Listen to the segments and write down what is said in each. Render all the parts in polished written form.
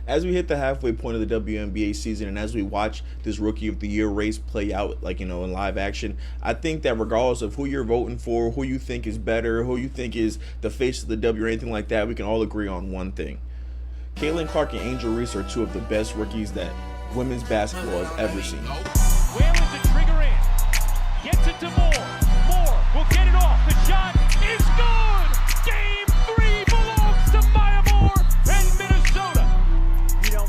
as we hit the halfway point of the WNBA season and as we watch this Rookie of the Year race play out, like, in live action, I think that regardless of who you're voting for, who you think is better, who you think is the face of the W or anything like that, we can all agree on one thing. Caitlyn Clark and Angel Reese are two of the best rookies that women's basketball has ever seen. Whalen to trigger in. Gets it to Moore. Moore will get it off. The shot is good. Game 3 belongs to Maya Moore and Minnesota.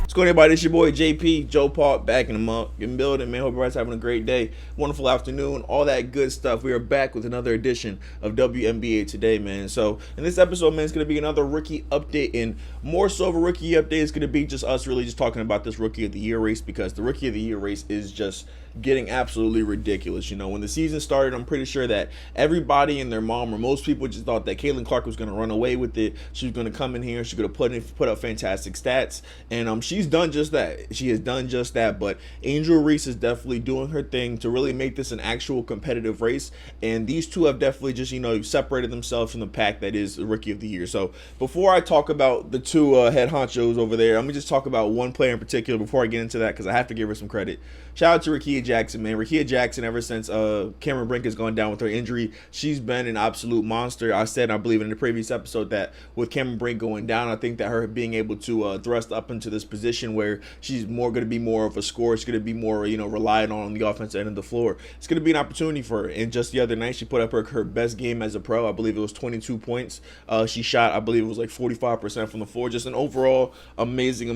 What's going on, everybody? It's your boy JP, Joe Paul, back in the building, man. Hope everybody's having a great day, wonderful afternoon, all that good stuff. We are back with another edition of WNBA Today, man. So in this episode, man, it's going to be another rookie update, and more so of a rookie update. It's going to be just us really just talking about this Rookie of the Year race, because the Rookie of the Year race is just getting absolutely ridiculous. When the season started, I'm pretty sure that everybody and their mom, or most people, just thought that Caitlyn Clark was going to run away with it. She was going to come in here, she's going to put up fantastic stats, and she's done just that. She has done just that. But Angel Reese is definitely doing her thing to really make this an actual competitive race, and these two have definitely just separated themselves from the pack that is the Rookie of the Year. So before I talk about the two head honchos over there, I'm gonna just talk about one player in particular before I get into that, because I have to give her some credit. Shout out to Ria Jackson, man. Ria Jackson, ever since Cameron Brink has gone down with her injury, she's been an absolute monster. I said, I believe in the previous episode, that with Cameron Brink going down, I think that her being able to thrust up into this position where she's going to be more of a scorer, she's going to be more, relied on the offensive end of the floor. It's going to be an opportunity for her. And just the other night, she put up her best game as a pro. I believe it was 22 points. She shot, I believe it was like 45% from the floor. Just an overall amazing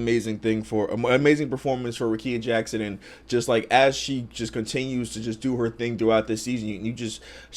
performance for Ria Jackson. And just like as she just continues to just do her thing throughout this season,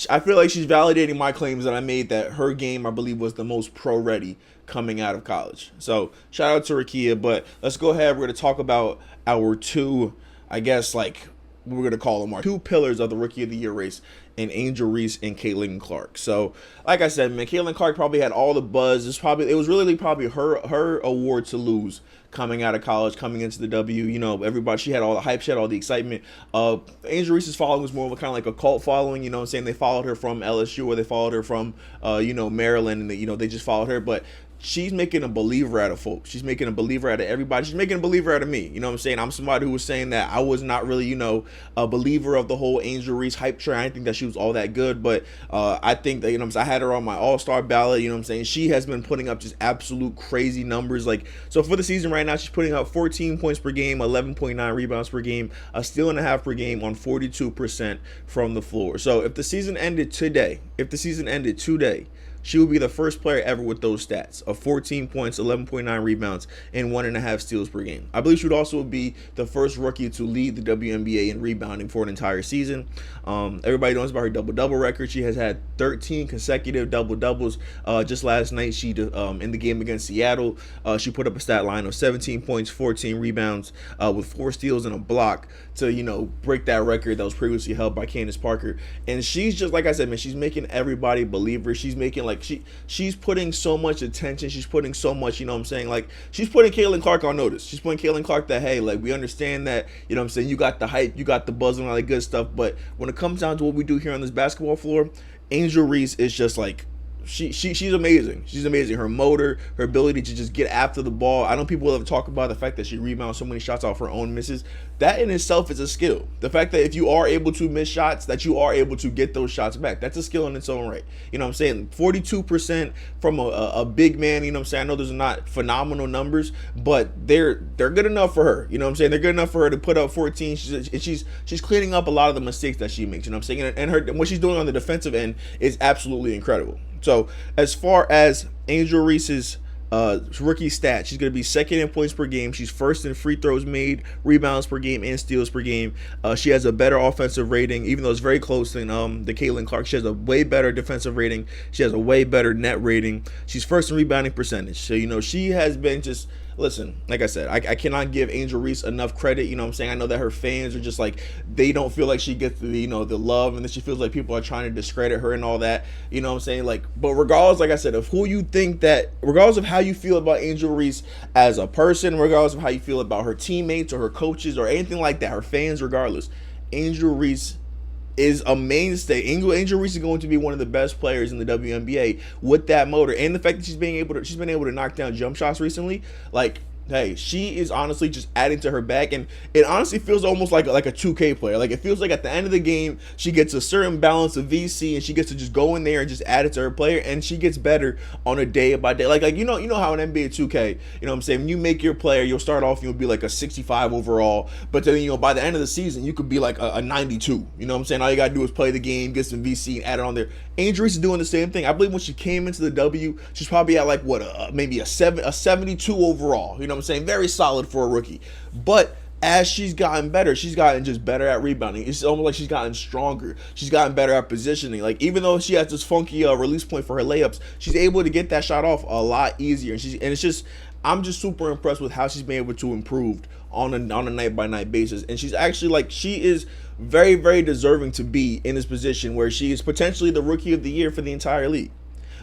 I feel like she's validating my claims that I made, that her game, I believe, was the most pro ready coming out of college. So shout out to Rakia. But let's go ahead. We're going to talk about our two, I guess, like, we're going to call them our two pillars of the Rookie of the Year race, and Angel Reese and Caitlyn Clark. So like I said, man, Caitlyn Clark probably had all the buzz. It was really probably her award to lose coming out of college, coming into the W. Everybody, she had all the hype, she had all the excitement. Angel Reese's following was more of a kind of like a cult following, they followed her from LSU, or they followed her from Maryland, and they just followed her. But she's making a believer out of folks. She's making a believer out of everybody. She's making a believer out of me. I'm somebody who was saying that I was not really, a believer of the whole Angel Reese hype train. I didn't think that she was all that good, but I think that, I had her on my all-star ballot. She has been putting up just absolute crazy numbers. So for the season right now, she's putting up 14 points per game, 11.9 rebounds per game, a steal and a half per game on 42% from the floor. So if the season ended today, she would be the first player ever with those stats of 14 points, 11.9 rebounds, and 1.5 steals per game. I believe she would also be the first rookie to lead the WNBA in rebounding for an entire season. Everybody knows about her double-double record. She has had 13 consecutive double-doubles. Just last night, she in the game against Seattle, she put up a stat line of 17 points, 14 rebounds, with 4 steals and a block to, break that record that was previously held by Candace Parker. And she's just, like I said, man, she's making everybody believers. She's making, she's putting so much attention. She's putting so much, she's putting Caitlyn Clark on notice. She's putting Caitlyn Clark that, hey, we understand that, you got the hype, you got the buzz and all that good stuff. But when it comes down to what we do here on this basketball floor, Angel Reese is just she's amazing. She's amazing. Her motor, her ability to just get after the ball. I know people will talk about the fact that she rebounds so many shots off her own misses. That in itself is a skill. The fact that if you are able to miss shots, that you are able to get those shots back. That's a skill in its own right. 42% from a big man, I know those are not phenomenal numbers, but they're good enough for her. They're good enough for her to put up 14. She's cleaning up a lot of the mistakes that she makes, and what she's doing on the defensive end is absolutely incredible. So as far as Angel Reese's rookie stats, she's going to be second in points per game. She's first in free throws made, rebounds per game, and steals per game. She has a better offensive rating, even though it's very close than the Caitlyn Clark. She has a way better defensive rating. She has a way better net rating. She's first in rebounding percentage. So, she has been just... Listen, like I said, I cannot give Angel Reese enough credit. I know that her fans are just they don't feel like she gets the love, and then she feels like people are trying to discredit her and all that. But regardless, like I said, of who you think that, regardless of how you feel about Angel Reese as a person, regardless of how you feel about her teammates or her coaches or anything like that, her fans, regardless, Angel Reese is a mainstay. Angel Reese is going to be one of the best players in the WNBA with that motor, and the fact that she's been able to knock down jump shots recently. hey, she is honestly just adding to her back, and it honestly feels almost like a 2K player. Like, it feels like at the end of the game, she gets a certain balance of VC, and she gets to just go in there and just add it to her player, and she gets better on a day by day. Like you know how in NBA 2K, you know what I'm saying, when you make your player, you'll start off, you'll be like a 65 overall, but then, you know, by the end of the season, you could be like a 92. You know what I'm saying? All you gotta do is play the game, get some VC, and add it on there. Angel Reese is doing the same thing. I believe when she came into the W, she's probably at like maybe a 72 overall. You know what I'm saying? Very solid for a rookie. But as she's gotten better, she's gotten just better at rebounding. It's almost like she's gotten stronger. She's gotten better at positioning. Like, even though she has this funky release point for her layups, she's able to get that shot off a lot easier. And it's just, I'm just super impressed with how she's been able to improve on a night by night basis. And she's actually, like, she is very, very deserving to be in this position where she is potentially the rookie of the year for the entire league.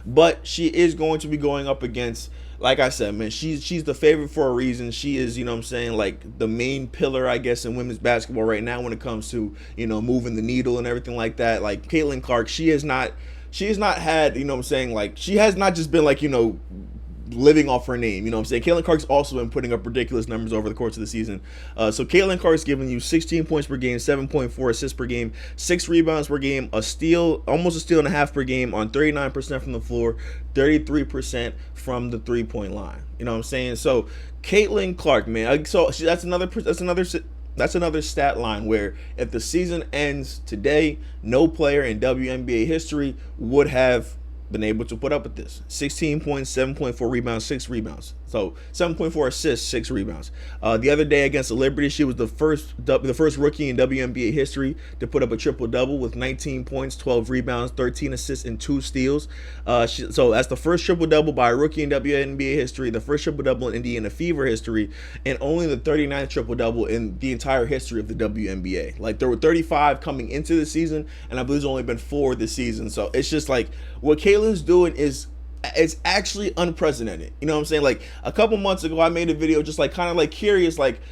But she is going to be going up against, like I said, man, she's the favorite for a reason. She is, you know what I'm saying, like the main pillar, I guess, in women's basketball right now when it comes to, you know, moving the needle and everything like that. Like, Caitlyn Clark, she has not had, you know what I'm saying, like, she has not just been, like, you know, living off her name. You know what I'm saying? Caitlyn Clark's also been putting up ridiculous numbers over the course of the season. So Caitlyn Clark's giving you 16 points per game, 7.4 assists per game, 6 rebounds per game, a steal, almost a steal and a half per game on 39% from the floor, 33% from the three-point line. You know what I'm saying? So Caitlyn Clark, man, that's another stat line where if the season ends today, no player in WNBA history would have been able to put up with this. 16 points, 7.4 rebounds, 6 rebounds. So 7.4 assists, 6 rebounds. The other day against the Liberty, she was the first rookie in WNBA history to put up a triple-double with 19 points, 12 rebounds, 13 assists, and 2 steals. So that's the first triple-double by a rookie in WNBA history, the first triple-double in Indiana Fever history, and only the 39th triple-double in the entire history of the WNBA. Like, there were 35 coming into the season, and I believe there's only been 4 this season. So it's just like, what Caitlyn's doing is, it's actually unprecedented. You know what I'm saying? Like, a couple months ago, I made a video just like kind of like curious, like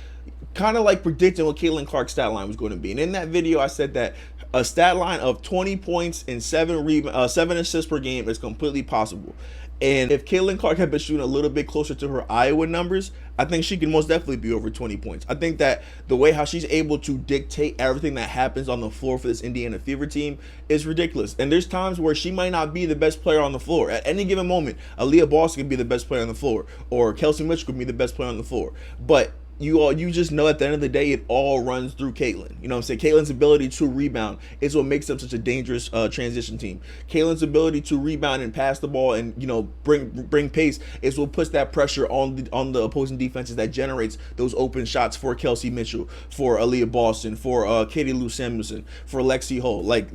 kind of like predicting what Caitlyn Clark's stat line was going to be. And in that video, I said that a stat line of 20 points and 7 assists per game is completely possible. And if Caitlyn Clark had been shooting a little bit closer to her Iowa numbers, I think she can most definitely be over 20 points. I think that the way how she's able to dictate everything that happens on the floor for this Indiana Fever team is ridiculous. And there's times where she might not be the best player on the floor. At any given moment, Aaliyah Boston could be the best player on the floor, or Kelsey Mitchell could be the best player on the floor. But you just know at the end of the day, it all runs through Caitlyn. You know what I'm saying? Caitlyn's ability to rebound is what makes them such a dangerous transition team. Caitlyn's ability to rebound and pass the ball and, you know, bring pace is what puts that pressure on the opposing defenses, that generates those open shots for Kelsey Mitchell, for Aaliyah Boston, for Katie Lou Samuelson, for Lexi Hull. Like,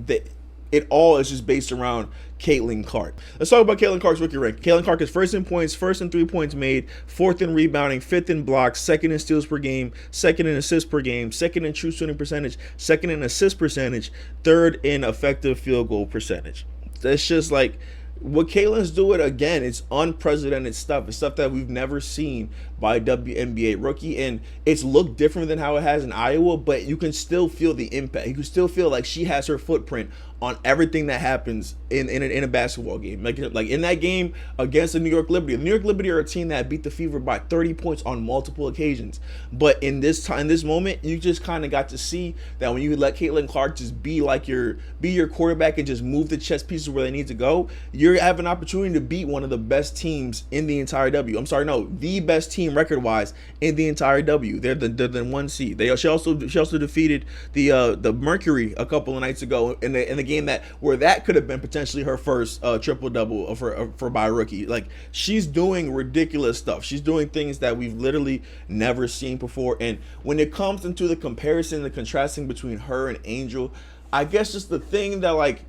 it all is just based around Caitlyn Clark. Let's talk about Caitlyn Clark's rookie rank. Caitlyn Clark is first in points, first in 3 points made, fourth in rebounding, fifth in blocks, second in steals per game, second in assists per game, second in true shooting percentage, second in assist percentage, third in effective field goal percentage. That's just like, what Caitlyn's doing, again, it's unprecedented stuff. It's stuff that we've never seen by a WNBA rookie, and it's looked different than how it has in Iowa, but you can still feel the impact. You can still feel like she has her footprint on everything that happens in a basketball game. Like in that game against the New York Liberty. The New York Liberty are a team that beat the Fever by 30 points on multiple occasions. But in this moment, you just kind of got to see that when you let Caitlyn Clark just be your quarterback and just move the chess pieces where they need to go, you have an opportunity to beat one of the best teams in the entire W. I'm sorry, no, the best team record-wise in the entire W. They're the 1 seed. She also defeated the Mercury a couple of nights ago in the game where that could have been potentially her first triple-double for by a rookie. Like, she's doing ridiculous stuff. She's doing things that we've literally never seen before. And when it comes into the comparison, the contrasting between her and Angel, I guess just the thing that, like,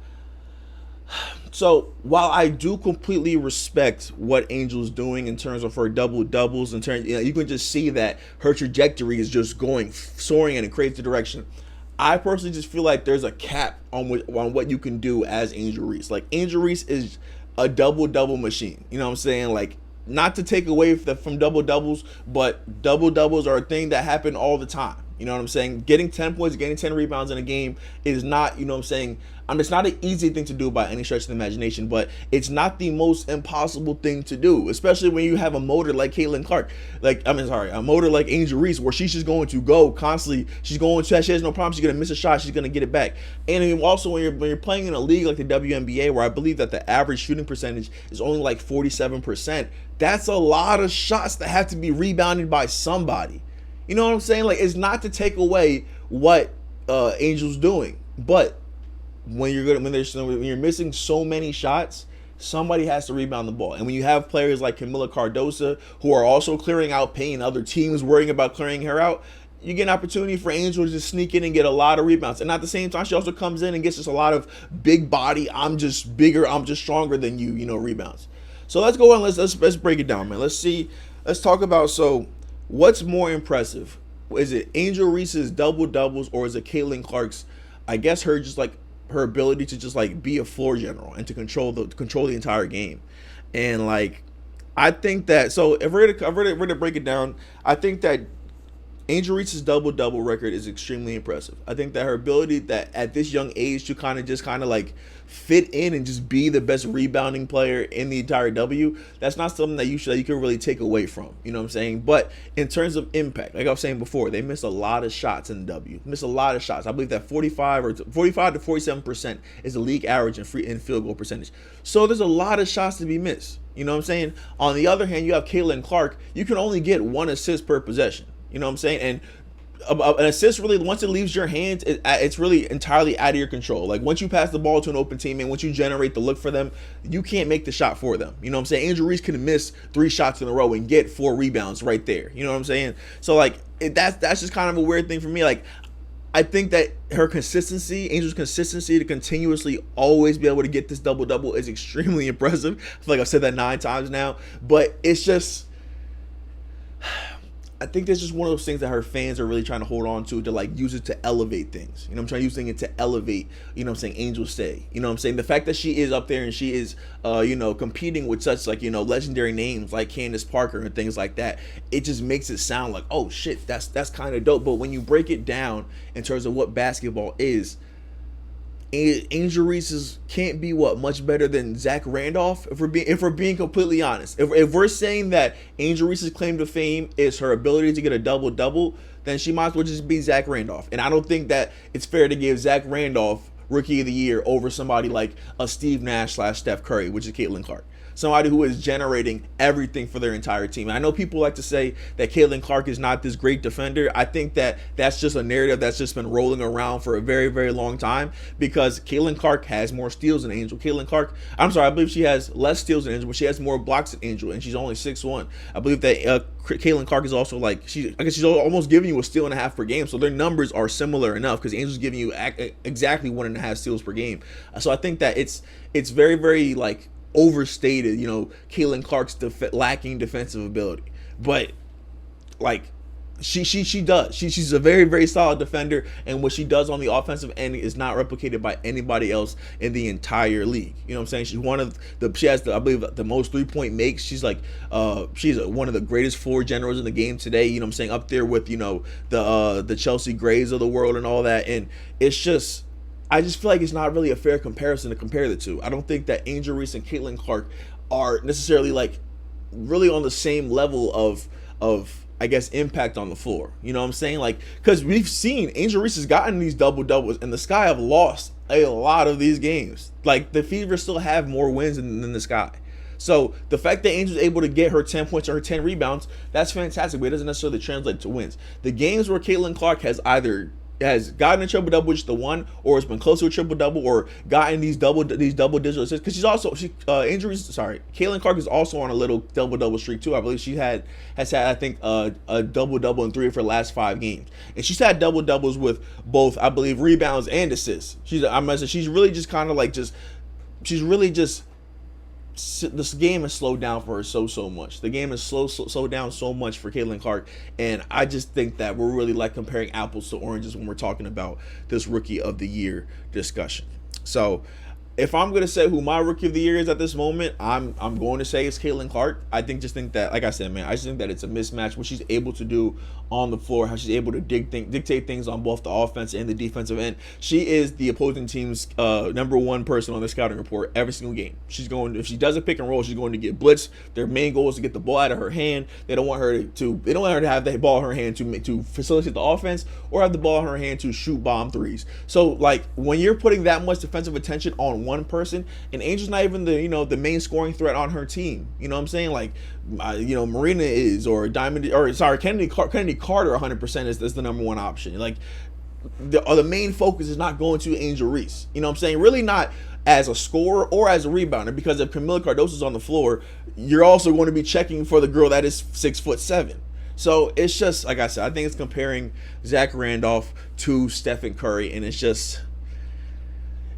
so while I do completely respect what Angel's doing in terms of her double-doubles, in terms, you know, you can just see that her trajectory is just soaring in a crazy direction. I personally just feel like there's a cap on what you can do as Angel Reese. Like, Angel Reese is a double-double machine. You know what I'm saying? Like, not to take away from double-doubles, but double-doubles are a thing that happen all the time. You know what I'm saying? Getting 10 points, getting 10 rebounds in a game is not, you know what I'm saying? It's not an easy thing to do by any stretch of the imagination, but it's not the most impossible thing to do, especially when you have a motor like Caitlyn Clark. A motor like Angel Reese, where she's just going to go constantly. She has no problem. She's going to miss a shot. She's going to get it back. And also when you're playing in a league like the WNBA, where I believe that the average shooting percentage is only like 47%, that's a lot of shots that have to be rebounded by somebody. You know what I'm saying? Like, it's not to take away what Angel's doing, but when you're missing so many shots, somebody has to rebound the ball. And when you have players like Camila Cardosa, who are also clearing out pain, other teams worrying about clearing her out, you get an opportunity for Angel to just sneak in and get a lot of rebounds. And at the same time, she also comes in and gets just a lot of big body, I'm just bigger, I'm just stronger than you, rebounds. So let's go on. Let's break it down, man. Let's talk about, so what's more impressive? Is it Angel Reese's double doubles, or is it Caitlyn Clark's, I guess, her ability to just like be a floor general and to control the entire game? And like, I think that, so if we're to break it down, I think that Angel Reese's double-double record is extremely impressive. I think that her ability that at this young age to kind of like fit in and just be the best rebounding player in the entire W, that's not something that you can really take away from. You know what I'm saying? But in terms of impact, like I was saying before, they missed a lot of shots in the W. Missed a lot of shots. I believe that 45 to 47% is the league average in field goal percentage. So there's a lot of shots to be missed. You know what I'm saying? On the other hand, you have Caitlyn Clark. You can only get 1 assist per possession. You know what I'm saying? And an assist, really, once it leaves your hands, it's really entirely out of your control. Like, once you pass the ball to an open teammate, once you generate the look for them, you can't make the shot for them. You know what I'm saying? Angel Reese can miss 3 shots in a row and get 4 rebounds right there. You know what I'm saying? So, like, that's just kind of a weird thing for me. Like, I think that her consistency, Angel's consistency to continuously always be able to get this double-double is extremely impressive. I feel like I've said that 9 times now. But it's just, I think that's just one of those things that her fans are really trying to hold on to like use it to elevate things. You know what I'm trying to use it to elevate, you know what I'm saying, Angel Stay. You know what I'm saying? The fact that she is up there and she is, competing with such like, legendary names like Candace Parker and things like that, it just makes it sound like, oh shit, that's kind of dope. But when you break it down in terms of what basketball is, Angel Reese can't be much better than Zach Randolph, if we're being completely honest. If we're saying that Angel Reese's claim to fame is her ability to get a double-double, then she might as well just be Zach Randolph. And I don't think that it's fair to give Zach Randolph Rookie of the Year over somebody like a Steve Nash / Steph Curry, which is Caitlyn Clark. Somebody who is generating everything for their entire team. And I know people like to say that Caitlyn Clark is not this great defender. I think that that's just a narrative that's just been rolling around for a very, very long time, because Caitlyn Clark has more steals than Angel. I believe she has less steals than Angel, but she has more blocks than Angel, and she's only 6'1". I believe that Caitlyn Clark is also she's almost giving you a steal and a half per game. So their numbers are similar enough, because Angel's giving you exactly 1.5 steals per game. So I think that it's very, very like overstated, Caitlyn Clark's lacking defensive ability. But like, she does. She's a very, very solid defender, and what she does on the offensive end is not replicated by anybody else in the entire league. You know what I'm saying? She has I believe the most 3-point makes. She's like she's one of the greatest floor generals in the game today. You know what I'm saying? Up there with the Chelsea Grays of the world and all that. And it's just, I just feel like it's not really a fair comparison to compare the two. I don't think that Angel Reese and Caitlyn Clark are necessarily like really on the same level of I guess impact on the floor. You know what I'm saying? Like, because we've seen Angel Reese has gotten these double doubles, and the Sky have lost a lot of these games. Like, the Fever still have more wins than the Sky. So the fact that Angel's able to get her 10 points or her 10 rebounds, that's fantastic, but it doesn't necessarily translate to wins. The games where Caitlyn Clark has gotten a triple-double, which is the one, or has been close to a triple-double, or gotten these double-digit assists, because Caitlyn Clark is also on a little double-double streak too. I believe she has had I think a double-double in 3 of her last 5 games, and she's had double-doubles with both, I believe, rebounds and assists. She's really just kind of like this game has slowed down for her so much. The game has slowed down so much for Caitlyn Clark, and I just think that we're really like comparing apples to oranges when we're talking about this Rookie of the Year discussion. So if I'm gonna say who my rookie of the year is at this moment, I'm going to say it's Caitlyn Clark. I just think that, like I said, man, I just think that it's a mismatch what she's able to do on the floor, how she's able to dictate things on both the offense and the defensive end. She is the opposing team's #1 person on the scouting report every single game. She's going, if she does a pick and roll, she's going to get blitzed. Their main goal is to get the ball out of her hand. They don't want her to have the ball in her hand to facilitate the offense, or have the ball in her hand to shoot bomb threes. So like when you're putting that much defensive attention on one person, and Angel's not even the main scoring threat on her team. You know what I'm saying? Like Marina is, or Kennedy Carter 100% is the #1 option. Like the main focus is not going to Angel Reese. You know what I'm saying? Really not as a scorer or as a rebounder, because if Camila Cardoso's on the floor, you're also going to be checking for the girl that is 6'7". So it's just, like I said, I think it's comparing Zach Randolph to Stephen Curry, and it's just,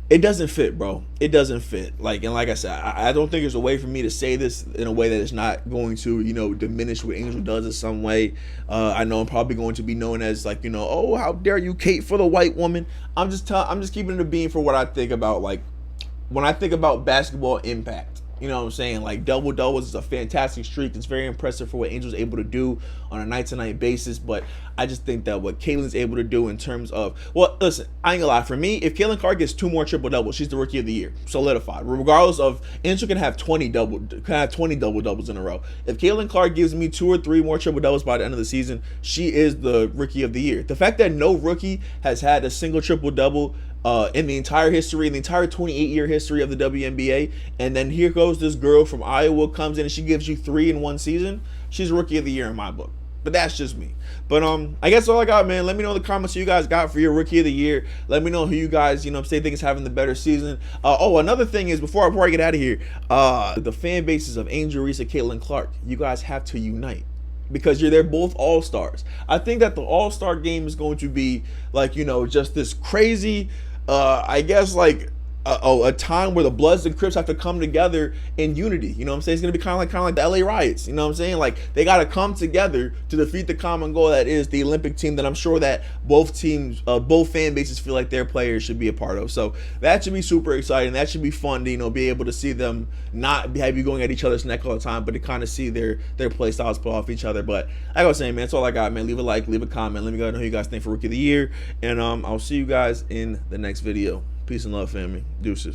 it doesn't fit, bro. It doesn't fit. Like I said, I don't think there's a way for me to say this in a way that is not going to, diminish what Angel does in some way. I know I'm probably going to be known as like, oh, how dare you, Kate, for the white woman. I'm just keeping it a beam for what I think about, like, when I think about basketball impact. You know what I'm saying? Like, double-doubles is a fantastic streak. It's very impressive for what Angel's able to do on a night-to-night basis. But I just think that what Caitlyn's able to do in terms of, well, listen, I ain't gonna lie. For me, if Caitlyn Clark gets 2 more triple-doubles, she's the rookie of the year. Solidified. Regardless of, Angel can have 20 double-doubles in a row. If Caitlyn Clark gives me 2 or 3 more triple-doubles by the end of the season, she is the rookie of the year. The fact that no rookie has had a single triple-double in the entire 28-year history of the WNBA, and then here goes this girl from Iowa, comes in and she gives you 3 in one season, she's rookie of the year in my book. But that's just me. But I guess all I got, man. Let me know in the comments who you guys got for your rookie of the year. Let me know who you guys, say think is having the better season. Another thing is, before I get out of here, the fan bases of Angel Reese and Caitlyn Clark, you guys have to unite, because they're both all-stars. I think that the all-star game is going to be like, just this crazy, I guess, like a time where the Bloods and Crips have to come together in unity. You know what I'm saying? It's gonna be kind of like the LA riots. You know what I'm saying? Like, they got to come together to defeat the common goal that is the Olympic team that I'm sure that both teams, both fan bases feel like their players should be a part of. So that should be super exciting. That should be fun to be able to see them not have you going at each other's neck all the time, but to kind of see their play styles play off each other. But like I was saying, man, that's all I got, man. Leave a like, leave a comment. Let me know who you guys think for rookie of the year, and I'll see you guys in the next video. Peace and love, family. Deuces.